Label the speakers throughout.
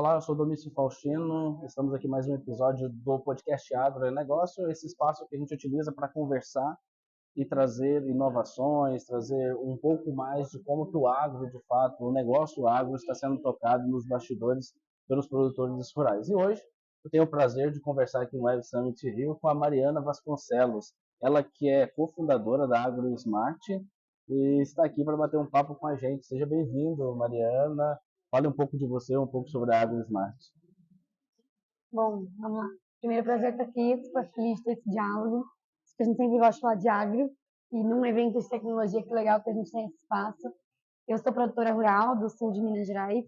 Speaker 1: Olá, eu sou Domício Faustino, estamos aqui mais um episódio do podcast Agronegócio, esse espaço que a gente utiliza para conversar e trazer inovações, trazer um pouco mais de como que o agro, de fato, o negócio agro está sendo tocado nos bastidores pelos produtores rurais. E hoje eu tenho o prazer de conversar aqui no Web Summit Rio com a Mariana Vasconcelos, ela que é cofundadora da AgroSmart e está aqui para bater um papo com a gente. Seja bem-vindo, Mariana. Fale um pouco de você, um pouco sobre a AgroSmart.
Speaker 2: Bom, vamos lá. Primeiro, prazer estar aqui, super feliz de ter esse diálogo. A gente sempre gosta de falar de agro e num evento de tecnologia, que legal que a gente tem esse espaço. Eu sou produtora rural do sul de Minas Gerais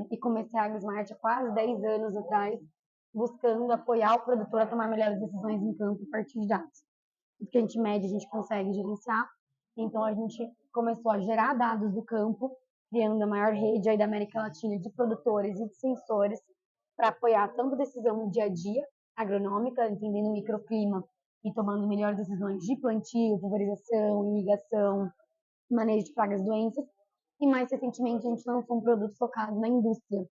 Speaker 2: e comecei a AgroSmart há quase 10 anos atrás, buscando apoiar o produtor a tomar melhores decisões em campo a partir de dados. Tudo que a gente mede, a gente consegue gerenciar. Então, a gente começou a gerar dados do campo, criando a maior rede aí da América Latina de produtores e de sensores para apoiar tanto decisão no dia a dia, agronômica, entendendo o microclima e tomando melhores decisões de plantio, pulverização, irrigação, manejo de pragas e doenças. E mais recentemente a gente lançou um produto focado na indústria.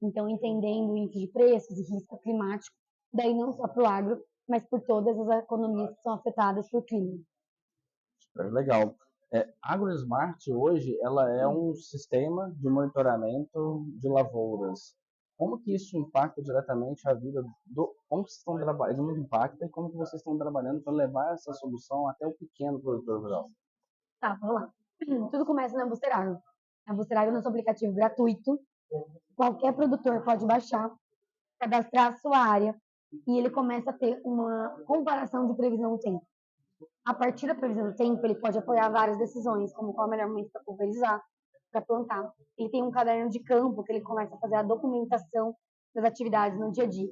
Speaker 2: Então, entendendo o índice de preços e risco climático, daí não só para o agro, mas por todas as economias que são afetadas por clima.
Speaker 1: Legal. AgroSmart hoje ela é um sistema de monitoramento de lavouras. Como que isso impacta diretamente a vida como vocês estão trabalhando, impacta e como que vocês estão trabalhando para levar essa solução até o pequeno produtor rural?
Speaker 2: Tá, vamos lá. Tudo começa na Booster Agro. A Booster Agro é nosso aplicativo gratuito. Qualquer produtor pode baixar, cadastrar a sua área e ele começa a ter uma comparação de previsão do tempo. A partir da previsão do tempo, ele pode apoiar várias decisões, como qual é o melhor momento para pulverizar, para plantar. Ele tem um caderno de campo que ele começa a fazer a documentação das atividades no dia a dia.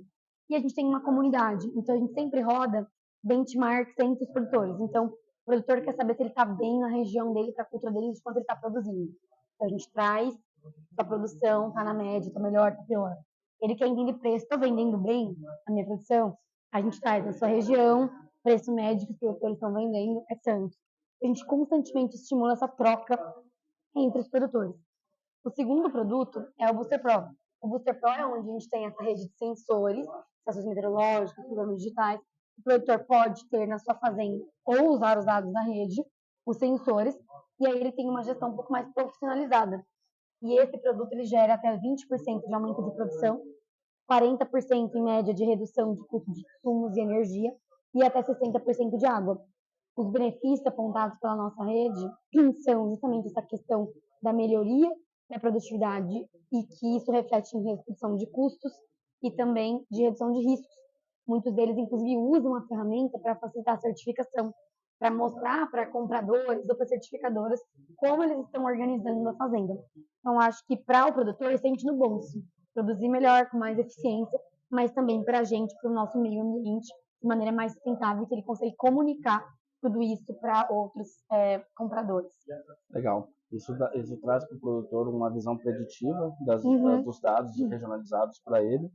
Speaker 2: E a gente tem uma comunidade, então a gente sempre roda benchmarks entre os produtores. Então, o produtor quer saber se ele está bem na região dele, para a cultura dele, de quanto ele está produzindo. Então, a gente traz a produção, está na média, está melhor, está pior. Ele quer entender preço, estou vendendo bem a minha produção? A gente traz na sua região, preço médio que os produtores estão vendendo é tanto. A gente constantemente estimula essa troca entre os produtores. O segundo produto é o Booster Pro. O Booster Pro é onde a gente tem essa rede de sensores, estações meteorológicas, programas digitais. O produtor pode ter na sua fazenda ou usar os dados da rede, os sensores, e aí ele tem uma gestão um pouco mais profissionalizada. E esse produto ele gera até 20% de aumento de produção, 40% em média de redução de custo de insumos e energia e até 60% de água. Os benefícios apontados pela nossa rede são justamente essa questão da melhoria da produtividade e que isso reflete em redução de custos e também de redução de riscos. Muitos deles, inclusive, usam a ferramenta para facilitar a certificação, para mostrar para compradores ou para certificadoras como eles estão organizando a fazenda. Então, acho que para o produtor, ele sente no bolso produzir melhor, com mais eficiência, mas também para a gente, para o nosso meio ambiente, de maneira mais sustentável, que ele consegue comunicar tudo isso para outros compradores.
Speaker 1: Legal. Isso traz para o produtor uma visão preditiva dos dados regionalizados para ele.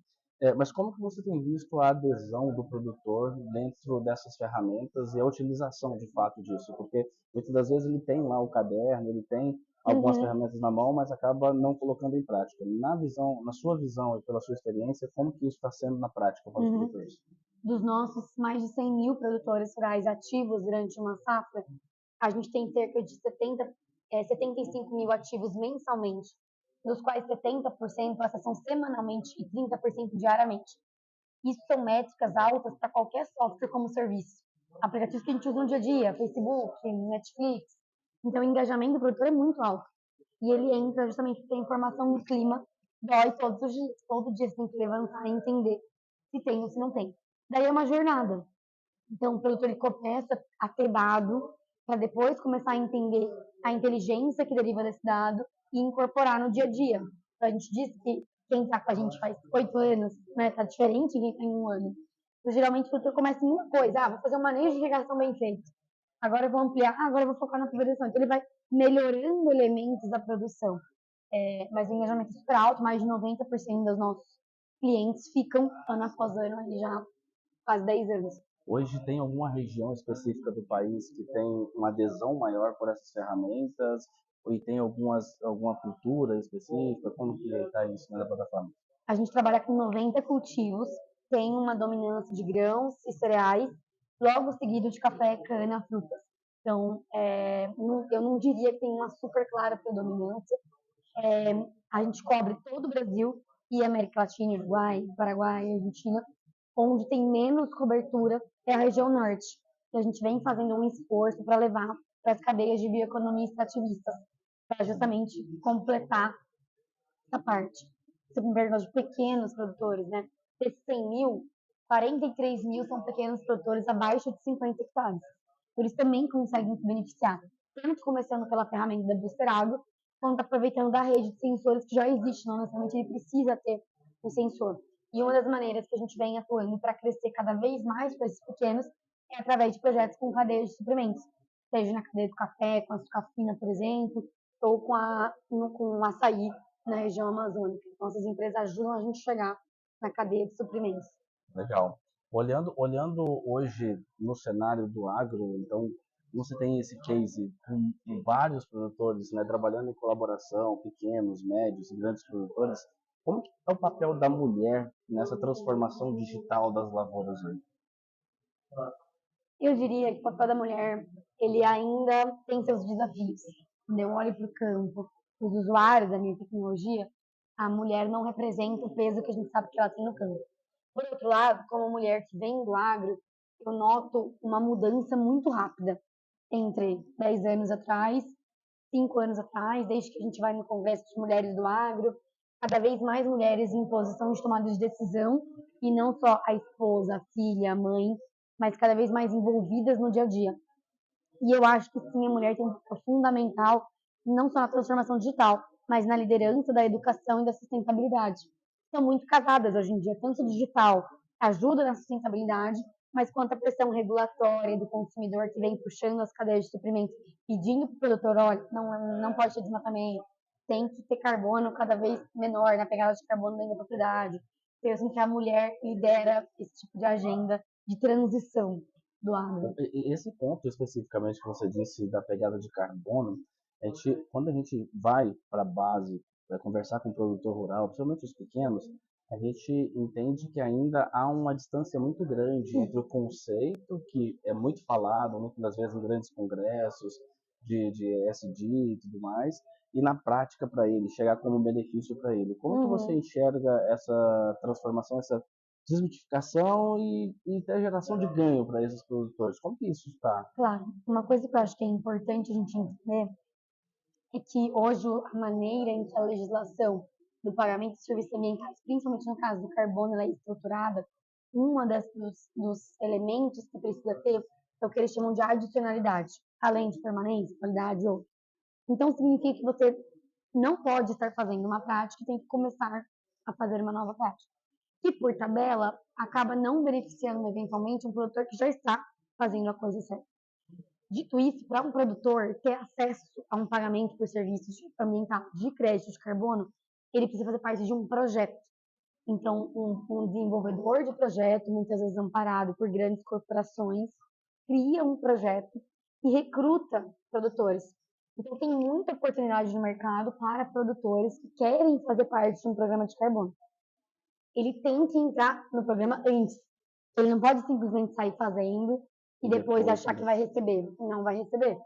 Speaker 1: Mas como que você tem visto a adesão do produtor dentro dessas ferramentas e a utilização de fato disso? Porque muitas das vezes ele tem lá o caderno, ele tem algumas ferramentas na mão, mas acaba não colocando em prática. Na sua visão e pela sua experiência, como que isso está sendo na prática para os produtores?
Speaker 2: Dos nossos mais de 100 mil produtores rurais ativos durante uma safra, a gente tem cerca de 75 mil ativos mensalmente, dos quais 70% acessam semanalmente e 30% diariamente. Isso são métricas altas para qualquer software como serviço. Aplicativos que a gente usa no dia a dia, Facebook, Netflix. Então, o engajamento do produtor é muito alto. E ele entra justamente porque a informação do clima dói todos os dias. Todo dia você tem que levantar e entender se tem ou se não tem. Daí é uma jornada. Então, o produtor ele começa a ter dado para depois começar a entender a inteligência que deriva desse dado e incorporar no dia a dia. Então, a gente diz que quem está com a gente faz 8 anos, né, tá diferente de quem tem 1 ano. Então, geralmente, o produtor começa em uma coisa. Vou fazer um manejo de irrigação bem feito. Agora eu vou ampliar. Agora eu vou focar na pulverização. Então, ele vai melhorando elementos da produção. Mas o engajamento é super alto. Mais de 90% dos nossos clientes ficam ano após ano, aí já quase 10 anos.
Speaker 1: Hoje tem alguma região específica do país que tem uma adesão maior por essas ferramentas? E tem alguma cultura específica? Como que está isso na plataforma?
Speaker 2: A gente trabalha com 90 cultivos, tem uma dominância de grãos e cereais, logo seguido de café, cana, frutas. Então, eu não diria que tem uma super clara predominância. A gente cobre todo o Brasil e América Latina, Uruguai, Paraguai, Argentina. Onde tem menos cobertura é a região norte. E a gente vem fazendo um esforço para levar para as cadeias de bioeconomia extrativistas, para justamente completar essa parte. Você me perguntou de pequenos produtores, né? Desses 100 mil, 43 mil são pequenos produtores abaixo de 50 hectares. Eles também conseguem se beneficiar, tanto começando pela ferramenta da Booster Agro, quanto aproveitando da rede de sensores que já existe, não necessariamente ele precisa ter o sensor. E uma das maneiras que a gente vem atuando para crescer cada vez mais para esses pequenos é através de projetos com cadeias de suprimentos, seja na cadeia do café, com a sucafina, por exemplo, ou com o açaí na região amazônica. Então, essas empresas ajudam a gente a chegar na cadeia de suprimentos.
Speaker 1: Legal. Olhando hoje no cenário do agro, então você tem esse case com vários produtores, né, trabalhando em colaboração, pequenos, médios e grandes produtores. Como que é o papel da mulher nessa transformação digital das lavouras hoje?
Speaker 2: Eu diria que o papel da mulher, ele ainda tem seus desafios. Quando eu olho para o campo, os usuários da minha tecnologia, a mulher não representa o peso que a gente sabe que ela tem no campo. Por outro lado, como mulher que vem do agro, eu noto uma mudança muito rápida entre 10 anos atrás, 5 anos atrás, desde que a gente vai no Congresso de Mulheres do Agro, cada vez mais mulheres em posição de tomada de decisão, e não só a esposa, a filha, a mãe, mas cada vez mais envolvidas no dia a dia. E eu acho que sim, a mulher tem um papel fundamental, não só na transformação digital, mas na liderança da educação e da sustentabilidade. São muito casadas hoje em dia, tanto o digital ajuda na sustentabilidade, mas quanto a pressão regulatória do consumidor que vem puxando as cadeias de suprimentos, pedindo para o produtor, olha, não pode ter desmatamento, tem que ter carbono cada vez menor na pegada de carbono dentro da propriedade. Então, assim, que a mulher lidera esse tipo de agenda de transição do agro.
Speaker 1: Esse ponto especificamente que você disse da pegada de carbono, quando a gente vai para a base para conversar com o produtor rural, principalmente os pequenos, a gente entende que ainda há uma distância muito grande entre o conceito, que é muito falado, muitas das vezes em grandes congressos, de ESG e tudo mais, e na prática para ele, chegar como benefício para ele. Como que você enxerga essa transformação, essa desmitificação e até geração de ganho para esses produtores? Como que isso está?
Speaker 2: Claro, uma coisa que eu acho que é importante a gente entender é que hoje a maneira em que a legislação do pagamento de serviços ambientais, principalmente no caso do carbono, ela é estruturada, dos elementos que precisa ter é o que eles chamam de adicionalidade, além de permanência, qualidade ou. Então, significa que você não pode estar fazendo uma prática e tem que começar a fazer uma nova prática. Que, por tabela, acaba não beneficiando eventualmente um produtor que já está fazendo a coisa certa. Dito isso, para um produtor ter acesso a um pagamento por serviços ambiental de crédito de carbono, ele precisa fazer parte de um projeto. Então, um desenvolvedor de projeto, muitas vezes amparado por grandes corporações, cria um projeto e recruta produtores. Então, tem muita oportunidade no mercado para produtores que querem fazer parte de um programa de carbono. Ele tem que entrar no programa antes. Ele não pode simplesmente sair fazendo e depois achar que vai receber. Não vai receber.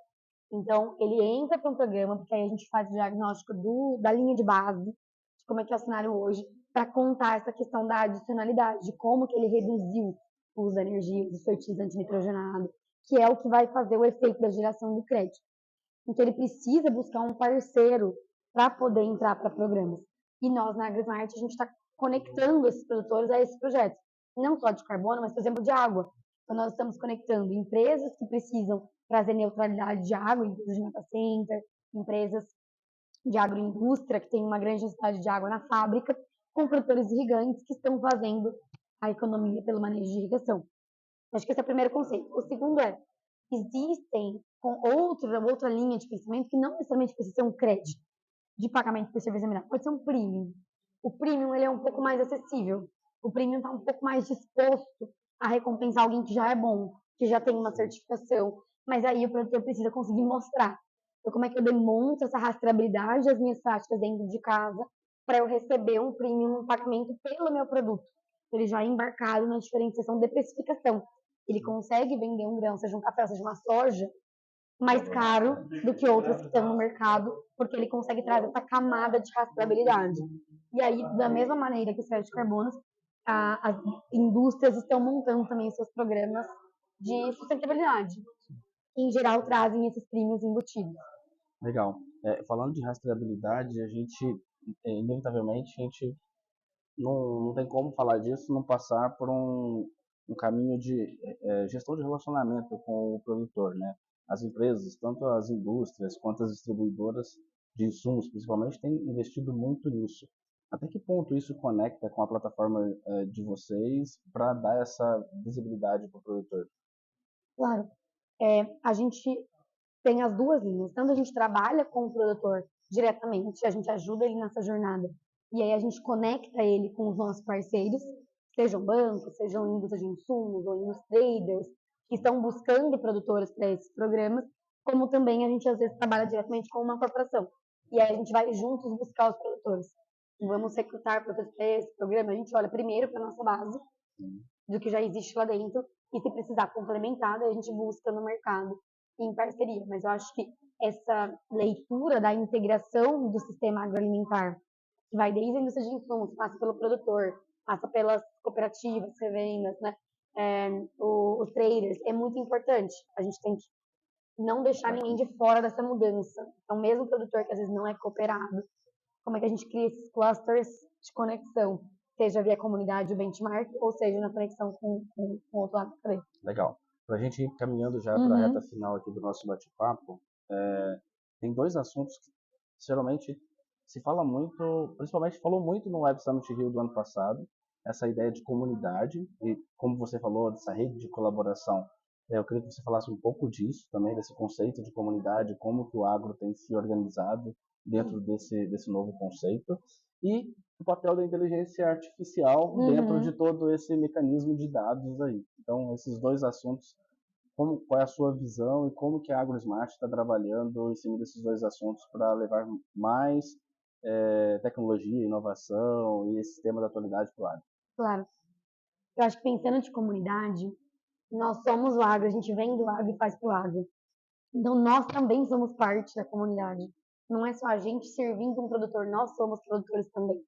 Speaker 2: Então, ele entra para um programa, porque aí a gente faz o diagnóstico da linha de base, de como é que é o cenário hoje, para contar essa questão da adicionalidade, de como que ele reduziu o uso da energia, do fertilizante nitrogenado, que é o que vai fazer o efeito da geração do crédito. Então, ele precisa buscar um parceiro para poder entrar para programas. E nós, na AgriSmart, a gente está conectando esses produtores a esses projetos. Não só de carbono, mas, por exemplo, de água. Então, nós estamos conectando empresas que precisam trazer neutralidade de água, empresas de data center, empresas de agroindústria, que tem uma grande necessidade de água na fábrica, com produtores irrigantes que estão fazendo a economia pelo manejo de irrigação. Acho que esse é o primeiro conceito. O segundo é, existem outra linha de pensamento que não necessariamente precisa ser um crédito de pagamento por serviço ambiental, pode ser um premium. O premium ele é um pouco mais acessível. O premium está um pouco mais disposto a recompensar alguém que já é bom, que já tem uma certificação, mas aí o produtor precisa conseguir mostrar Então, como é que eu demonstro essa rastreabilidade das minhas práticas dentro de casa para eu receber um premium, um pagamento pelo meu produto? Ele já é embarcado na diferenciação de precificação. Ele consegue vender um grão, seja um café, seja uma soja, mais caro do que outras que estão no mercado, porque ele consegue trazer essa camada de rastreabilidade. E aí, da mesma maneira que os créditos de carbono, as indústrias estão montando também seus programas de sustentabilidade. Que, em geral, trazem esses prêmios embutidos.
Speaker 1: Legal. Falando de rastreabilidade, a gente, inevitavelmente, a gente não tem como falar disso, não passar por um caminho de gestão de relacionamento com o produtor, né? As empresas, tanto as indústrias quanto as distribuidoras de insumos, principalmente, têm investido muito nisso. Até que ponto isso conecta com a plataforma de vocês para dar essa visibilidade para o produtor?
Speaker 2: Claro. A gente tem as duas linhas. Tanto a gente trabalha com o produtor diretamente, a gente ajuda ele nessa jornada, e aí a gente conecta ele com os nossos parceiros, sejam bancos, sejam indústrias de insumos ou indústrias traders, que estão buscando produtores para esses programas, como também a gente às vezes trabalha diretamente com uma corporação. E aí a gente vai juntos buscar os produtores. Vamos recrutar produtores para esse programa, a gente olha primeiro para a nossa base, do que já existe lá dentro, e se precisar complementar, a gente busca no mercado em parceria. Mas eu acho que essa leitura da integração do sistema agroalimentar, que vai desde a indústria de insumos, passa pelo produtor, passa pelas cooperativas, revendas, né? Os traders, é muito importante. A gente tem que não deixar ninguém de fora dessa mudança. Então, mesmo o produtor que às vezes não é cooperado, como é que a gente cria esses clusters de conexão, seja via comunidade, o benchmark, ou seja na conexão com o outro lado da cadeia.
Speaker 1: Legal. Para a gente ir caminhando já para a reta final aqui do nosso bate-papo, tem dois assuntos que geralmente se fala muito, principalmente falou muito no Web Summit Rio do ano passado, essa ideia de comunidade e, como você falou, dessa rede de colaboração. Eu queria que você falasse um pouco disso também, desse conceito de comunidade, como que o agro tem se organizado dentro desse novo conceito e o papel da inteligência artificial dentro de todo esse mecanismo de dados aí. Então, esses dois assuntos, qual é a sua visão e como que a AgroSmart está trabalhando em cima desses dois assuntos para levar mais tecnologia, inovação e esse tema da atualidade para o agro?
Speaker 2: Claro. Eu acho que pensando de comunidade, nós somos o agro, a gente vem do agro e faz para o agro. Então, nós também somos parte da comunidade. Não é só a gente servindo um produtor, nós somos produtores também.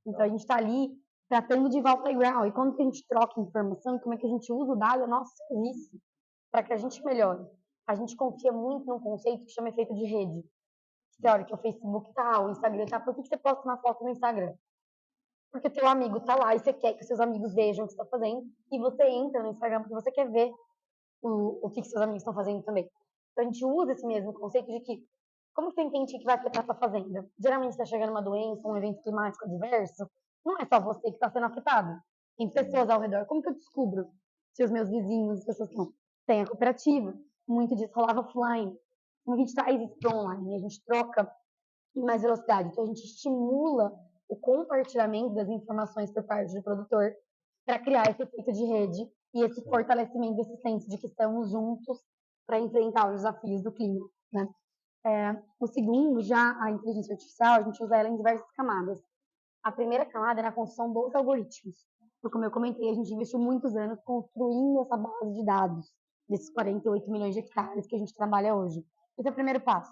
Speaker 2: Então, a gente está ali tratando de volta igual. E quando que a gente troca informação, como é que a gente usa o dado a nosso serviço para que a gente melhore? A gente confia muito num conceito que chama efeito de rede. Você olha que o Facebook tá, o Instagram tá. Por que você posta uma foto no Instagram? Porque teu amigo tá lá e você quer que seus amigos vejam o que você está fazendo. E você entra no Instagram porque você quer ver o que seus amigos estão fazendo também. Então, a gente usa esse mesmo conceito de que, como você entende que vai afetar a sua fazenda? Geralmente está chegando uma doença, um evento climático adverso, não é só você que está sendo afetado. Tem pessoas ao redor. Como que eu descubro se os meus vizinhos, as pessoas que não têm a cooperativa? Muito disso rolava offline. Como a gente traz isso para online? A gente troca em mais velocidade. Então, a gente estimula o compartilhamento das informações por parte do produtor para criar esse efeito de rede e esse fortalecimento desse senso de que estamos juntos para enfrentar os desafios do clima, né? O segundo, já a inteligência artificial, a gente usa ela em diversas camadas. A primeira camada é na construção dos algoritmos. Porque, como eu comentei, a gente investiu muitos anos construindo essa base de dados desses 48 milhões de hectares que a gente trabalha hoje. Esse é o primeiro passo.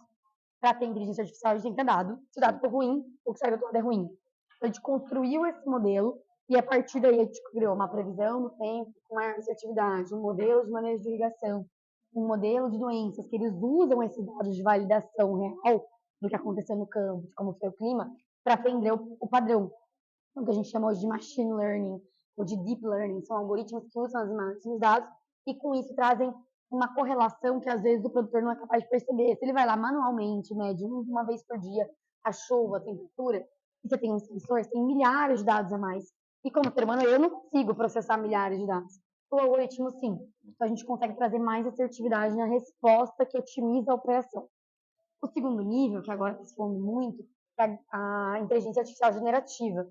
Speaker 2: Para ter inteligência artificial, a gente tem que ter dado. Se o dado for ruim, o que sai do lado é ruim. Então, a gente construiu esse modelo e, a partir daí, a gente criou uma previsão no tempo com a assertividade, um modelo de manejo de irrigação, um modelo de doenças, que eles usam esses dados de validação real do que aconteceu no campo, de como foi o clima, para aprender o padrão. O que a gente chama hoje de machine learning ou de deep learning, são algoritmos que usam as imagens dos dados e com isso trazem uma correlação que às vezes o produtor não é capaz de perceber. Se ele vai lá manualmente, mede uma vez por dia a chuva, a temperatura, e você tem um sensor, você tem milhares de dados a mais. E como ser humano, eu não consigo processar milhares de dados. O algoritmo, sim. Então, a gente consegue trazer mais assertividade na resposta que otimiza a operação. O segundo nível, que agora está se falando muito, é a inteligência artificial generativa.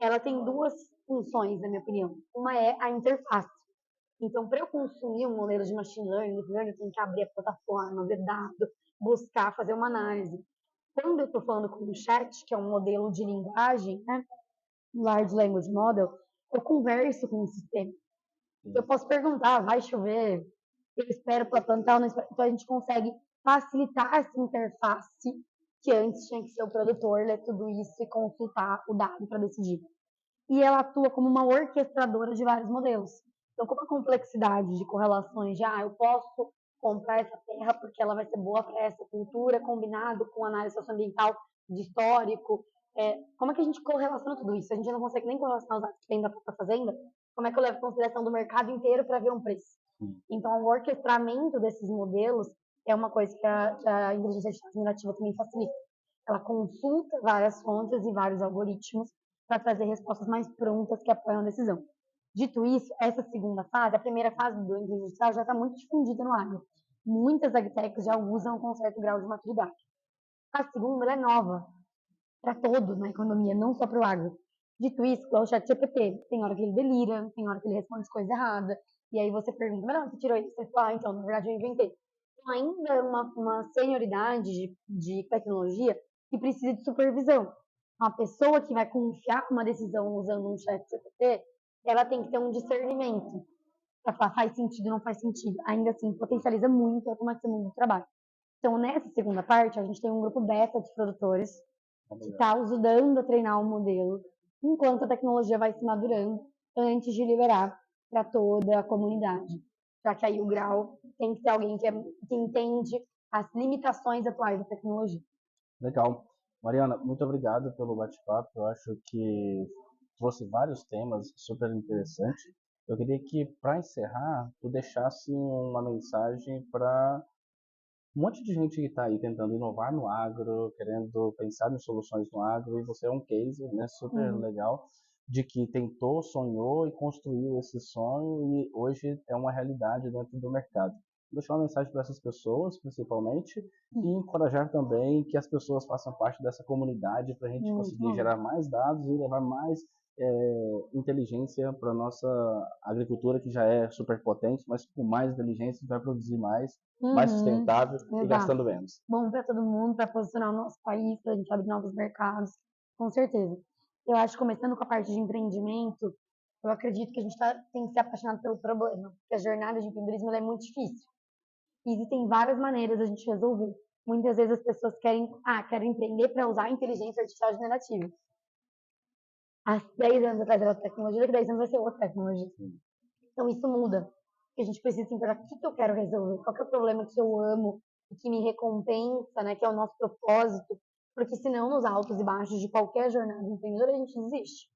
Speaker 2: Ela tem duas funções, na minha opinião. Uma é a interface. Então, para eu consumir um modelo de machine learning, eu tenho que abrir a plataforma, ver dado, buscar fazer uma análise. Quando eu estou falando com o chat, que é um modelo de linguagem, né, Large Language Model, eu converso com o sistema. Eu posso perguntar, vai chover? Eu espero para plantar ou não espero? Então a gente consegue facilitar essa interface que antes tinha que ser o produtor ler tudo isso e consultar o dado para decidir. E ela atua como uma orquestradora de vários modelos. Então, como a complexidade de correlações, eu posso comprar essa terra porque ela vai ser boa para essa cultura, combinado com análise socioambiental de histórico. Como é que a gente correlaciona tudo isso? A gente não consegue nem correlacionar os dados que tem da própria fazenda. Como é que eu levo em consideração do mercado inteiro para ver um preço? Então, o orquestramento desses modelos é uma coisa que a inteligência artificial generativa também facilita. Ela consulta várias fontes e vários algoritmos para trazer respostas mais prontas que apoiam a decisão. Dito isso, essa segunda fase, a primeira fase do inteligência artificial já está muito difundida no agro. Muitas agtechs já usam com certo grau de maturidade. A segunda, ela é nova para todos na economia, não só para o agro. Dito isso, o ChatGPT, tem hora que ele delira, tem hora que ele responde coisa errada, e aí você pergunta, mas não, você tirou isso? Você fala, então, na verdade eu inventei. Então, ainda é uma senioridade de tecnologia que precisa de supervisão. Uma pessoa que vai confiar uma decisão usando um ChatGPT, ela tem que ter um discernimento para falar faz sentido ou não faz sentido. Ainda assim, potencializa muito a automatização do trabalho. Então, nessa segunda parte, a gente tem um grupo beta de produtores que está ajudando a treinar o modelo, enquanto a tecnologia vai se madurando, antes de liberar para toda a comunidade. Já que aí o grau tem que ter alguém que entende as limitações atuais da tecnologia.
Speaker 1: Legal. Mariana, muito obrigado pelo bate-papo. Eu acho que trouxe vários temas super interessantes. Eu queria que, para encerrar, tu deixasse uma mensagem para um monte de gente que está aí tentando inovar no agro, querendo pensar em soluções no agro, e você é um case, né, super legal, de que tentou, sonhou e construiu esse sonho e hoje é uma realidade dentro do mercado. Deixar uma mensagem para essas pessoas, principalmente, e encorajar também que as pessoas façam parte dessa comunidade para a gente conseguir gerar mais dados e levar mais inteligência para a nossa agricultura, que já é super potente, mas com mais inteligência a gente vai produzir mais, mais sustentável e gastando menos.
Speaker 2: Bom para todo mundo, para posicionar o nosso país, para a gente abrir novos mercados, com certeza. Eu acho que começando com a parte de empreendimento, eu acredito que a gente tem que ser apaixonado pelo problema, porque a jornada de empreendedorismo é muito difícil. E existem várias maneiras da gente resolver. Muitas vezes as pessoas querem empreender para usar a inteligência artificial generativa. Há 10 anos atrás era outra tecnologia, daqui a 10 anos vai ser outra tecnologia. Então isso muda. Porque a gente precisa se importar o que eu quero resolver, qual que é o problema que eu amo e que me recompensa, né, que é o nosso propósito. Porque senão, nos altos e baixos de qualquer jornada empreendedora, a gente desiste.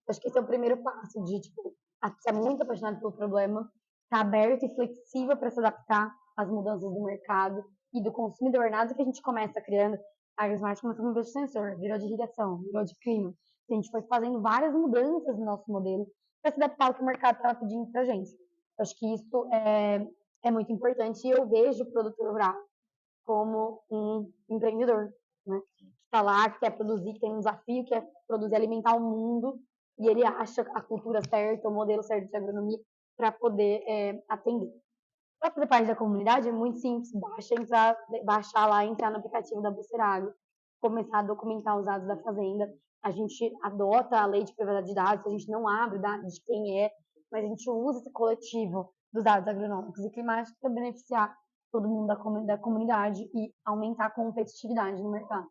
Speaker 2: Acho que esse é o primeiro passo de, ser muito apaixonado pelo problema, estar aberto e flexível para se adaptar às mudanças do mercado e do consumidor. Nada que a gente começa criando, a AgroSmart começou com um sensor, virou de irrigação, virou de clima. A gente foi fazendo várias mudanças no nosso modelo para se adaptar ao que o mercado estava pedindo para a gente. Acho que isso é muito importante e eu vejo o produtor rural como um empreendedor, né? Que está lá, que quer produzir, que tem um desafio, que é produzir, alimentar o mundo, e ele acha a cultura certa, o modelo certo de agronomia para poder atender. Para fazer parte da comunidade é muito simples, baixar lá, entrar no aplicativo da Busteragro, começar a documentar os dados da fazenda. A gente adota a lei de privacidade de dados, a gente não abre dados de quem é, mas a gente usa esse coletivo dos dados agronômicos e climáticos para beneficiar todo mundo da comunidade e aumentar a competitividade no mercado.